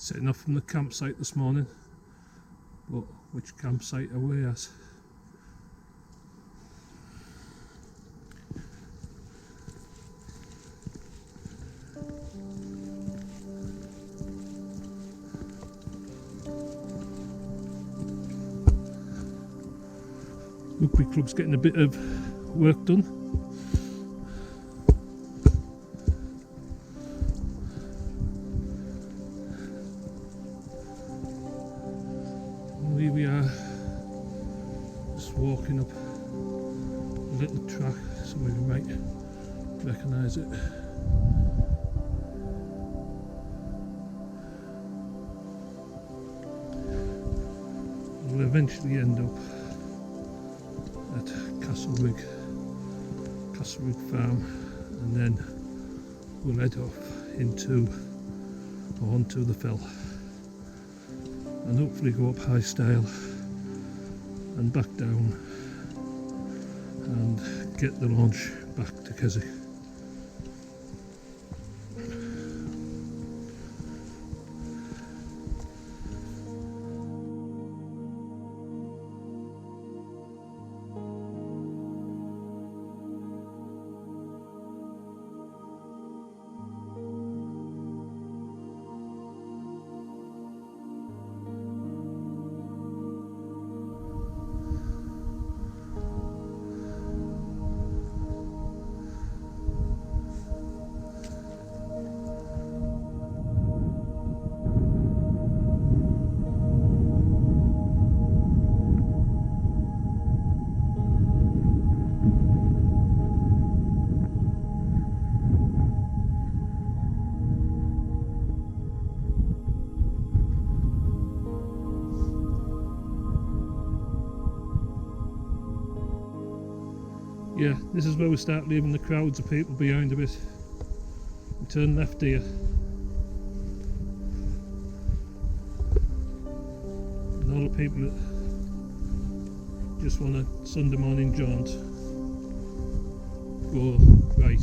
Setting off from the campsite this morning, but which campsite are we at? Rugby club's getting a bit of work done. Here we are, just walking up a little track, some of you might recognise it. We'll eventually end up at KESWICK farm, and then we'll head off onto the fell and hopefully go up High Stile and back down and get the launch back to KESWICK. Yeah, this is where we start leaving the crowds of people behind a bit. We turn left here. And all the people that just want a Sunday morning jaunt go right.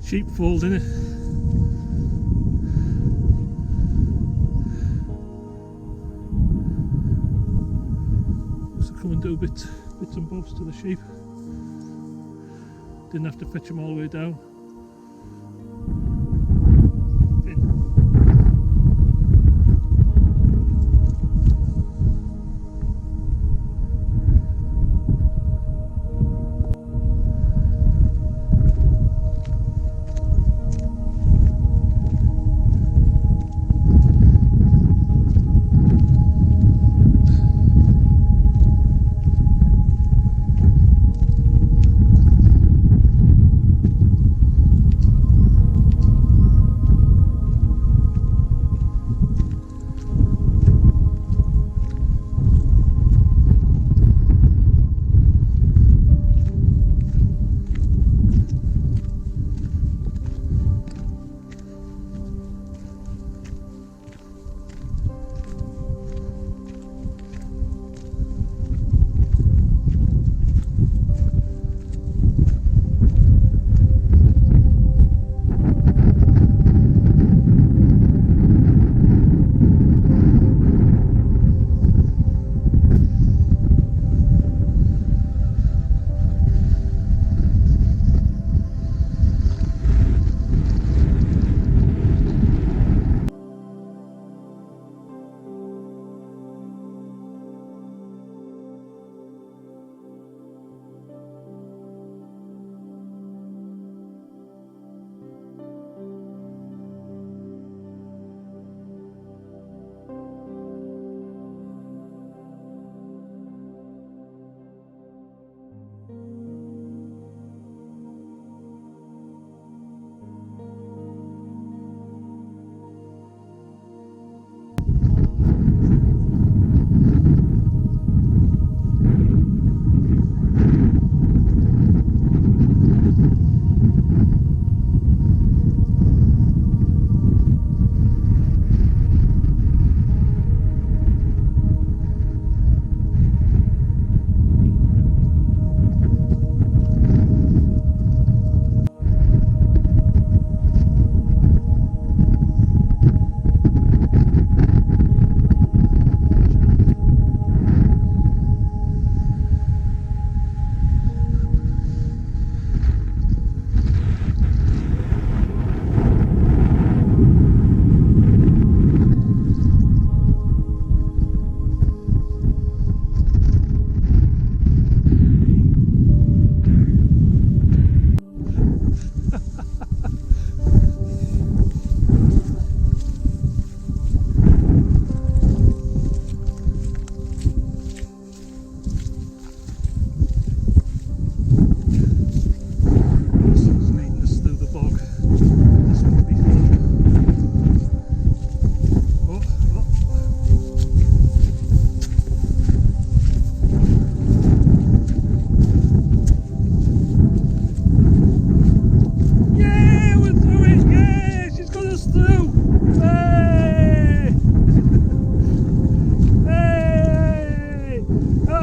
Sheepfold, innit? Used to come and do bits and bobs to the sheep. Didn't have to fetch them all the way down.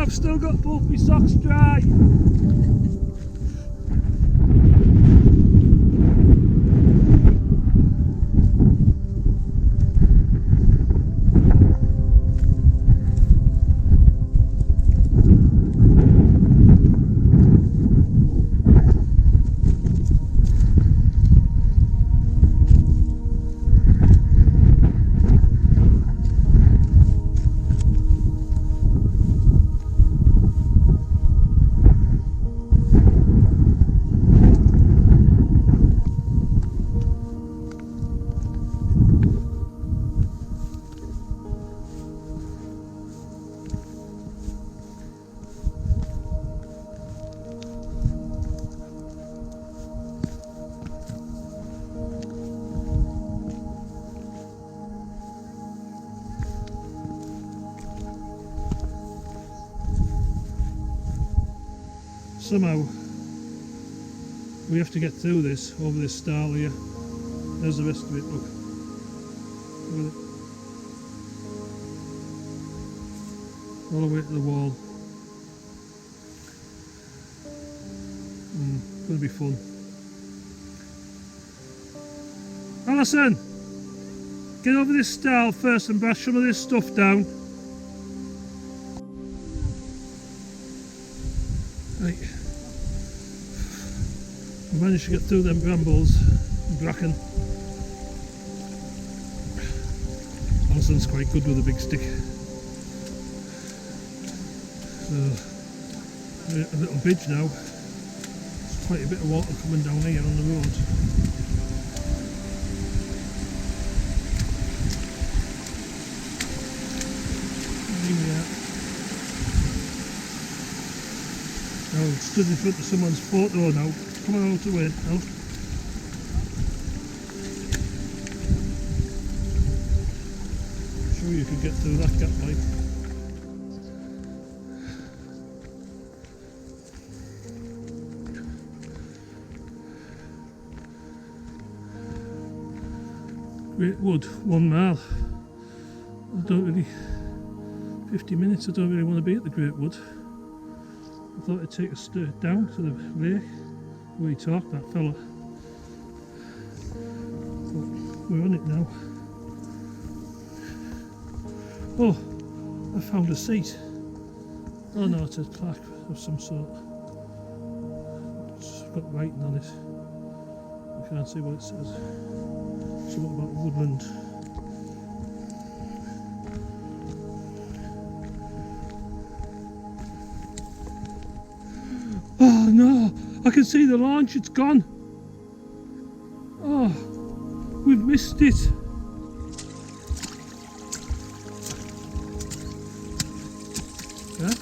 I've still got both my socks dry. Somehow we have to get through this, over this stile here. There's the rest of it, look. Look at it. All the way to the wall. Gonna be fun. Alison! Get over this stile first and brush some of this stuff down. Right. We managed to get through them brambles and bracken. Alison's quite good with a big stick. So, a little bridge now. There's quite a bit of water coming down here on the road. Now I'm stood in front of someone's photo now. Come on out of the way now. Sure you could get through that gap, like. Great Wood, 1 mile. I don't really, 50 minutes, I don't really want to be at the Great Wood. I thought it'd take us straight down to the lake where he talked, that fella. But we're on it now. Oh, I found a seat. Oh no, it's a plaque of some sort. It's got writing on it. I can't see what it says. Something about woodland. Oh no, I can see the launch, it's gone. Oh, we've missed it. Yeah?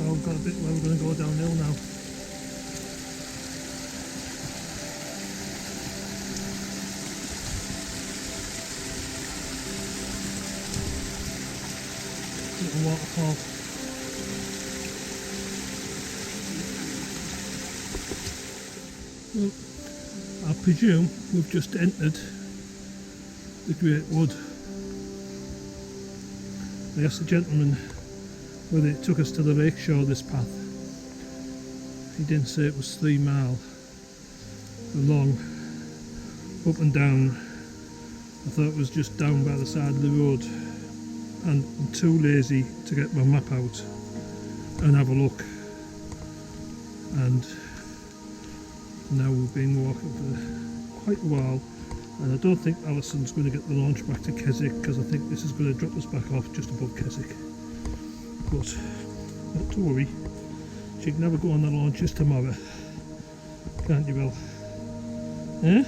We've got a bit where we're going to go downhill now. Little waterfall. Well, I presume we've just entered the Great Wood. I asked the gentleman whether it took us to the lake shore, this path. He didn't say it was 3 miles long, up and down. I thought it was just down by the side of the road, and I'm too lazy to get my map out and have a look. And now we've been walking for quite a while, and I don't think Alison's going to get the launch back to KESWICK, because I think this is going to drop us back off just above KESWICK. But not to worry, she can never go on the launches tomorrow, can't you, Bill? Eh?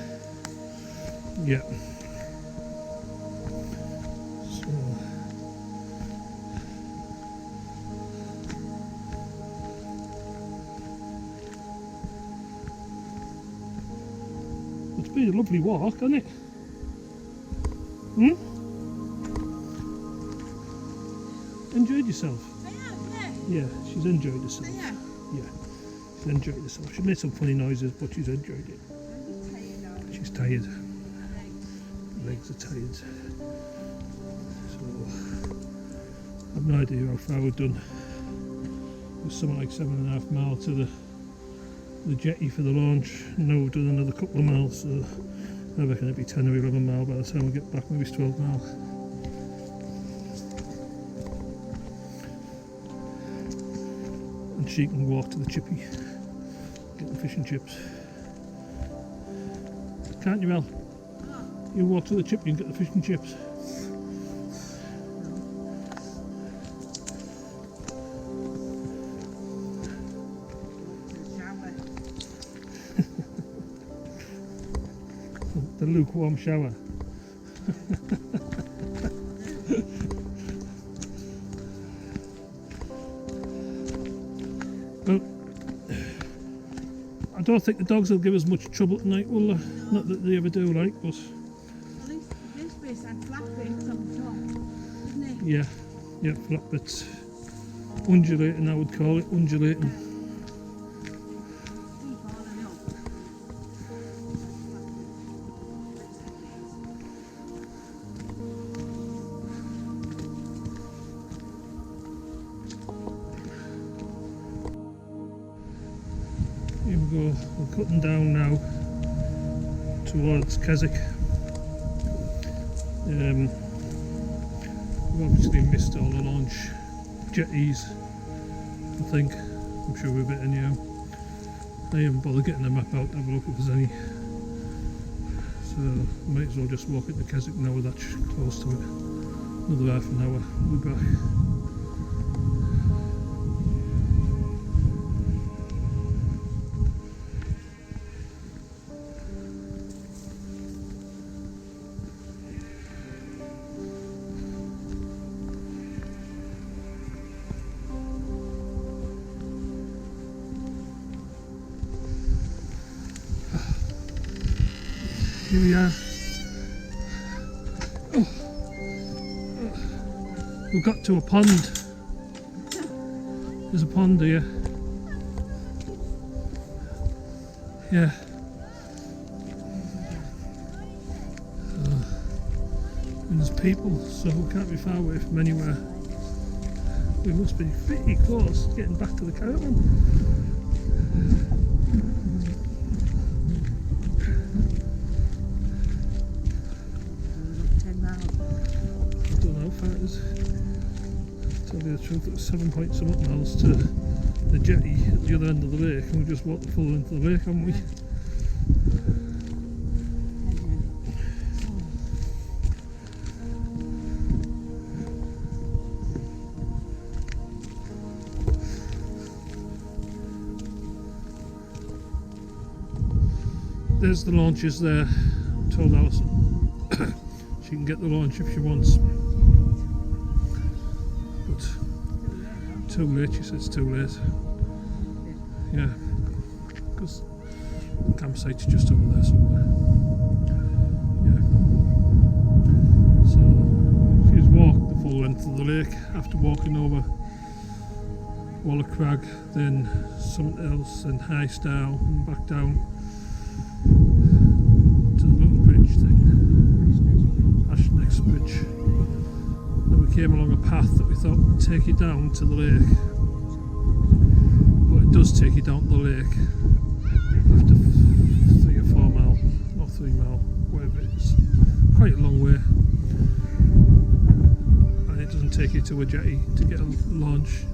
Yeah. So It's been a lovely walk, hasn't it? Hmm? Enjoyed yourself? I have, Yeah, she's enjoyed herself. yeah. I have. Yeah, she's enjoyed herself. She made some funny noises, but she's enjoyed it. I'm tired now. She's tired. Her legs are tired. So, I've no idea how far we've done. It was something like 7.5 miles to the jetty for the launch. Now we've done another couple of miles, so I reckon it'll be 10 or 11 miles by the time we get back, maybe it's 12 miles. And she can walk to the chippy, get the fish and chips. Can't you, Al? You walk to the chippy and get the fish and chips. The lukewarm shower. Well, I don't think the dogs will give us much trouble tonight, will they? No. Not that they ever do, like, but This place had flat bits on the top, isn't it? yeah, flat bits. Undulating, I would call it, undulating. Keep on and up. Here we go, we're cutting down now towards KESWICK. We've obviously missed all the launch jetties, I think. I'm sure we're a bit anyhow. I haven't bothered getting the map out to have a look if there's any. So might as well just walk into KESWICK now, we're that close to it. Another half an hour, we'll be back. Here we are. We've got to a pond. There's a pond here. Yeah. And there's people, so we can't be far away from anywhere. We must be pretty close getting back to the caravan. To tell you the truth, it was 7 point something miles to the jetty at the other end of the lake, and we just walked the full length of the lake, haven't we? There's the launches there. I told Alison she can get the launch if she wants. Too late, she said it's too late. Yeah, because the campsite's just over there somewhere. Yeah. So she's walked the full length of the lake after walking over Walla Crag, then something else, then High Style, and back down to the little bridge thing, Ashnex Bridge. We came along a path that we thought would take you down to the lake, but it does take you down to the lake after 3 or 4 miles, or 3 miles, whatever it is. Quite a long way, and it doesn't take you to a jetty to get a launch.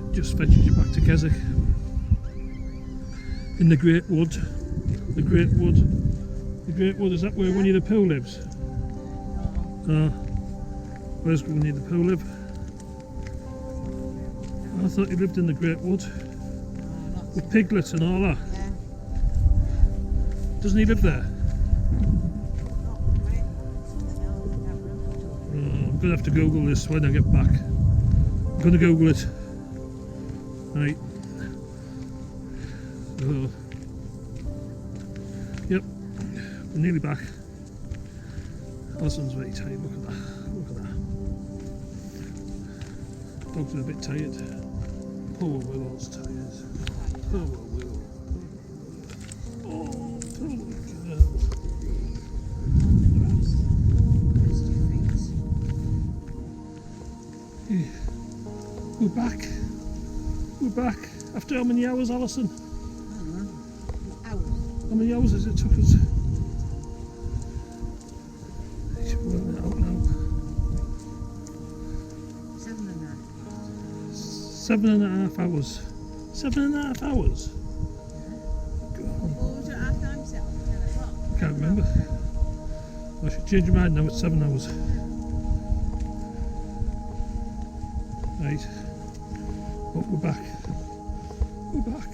It just fetches you back to KESWICK in the Great Wood. The Great Wood. The Great Wood, is that where Winnie the Pooh lives? Where's Winnie the Pooh live? I thought he lived in the Great Wood with piglets and all that. Doesn't he live there? I'm going to have to Google this when I get back. I'm going to Google it. Right. So, Yep, we're nearly back. Alison's very tired, look at that. Look at that. Dogs are a bit tired. Poor Willow's tired. Poor Willow. Oh, poor girl. Yeah. We're back. We're back. After how many hours, Alison? Hours. How many hours has it took us? We're out now. 7.5. 7.5 hours. 7.5 hours? God, What was your half time set? 10 o'clock. I can't remember. I should change my mind now, it's 7 hours. Right. But we're back. We're back.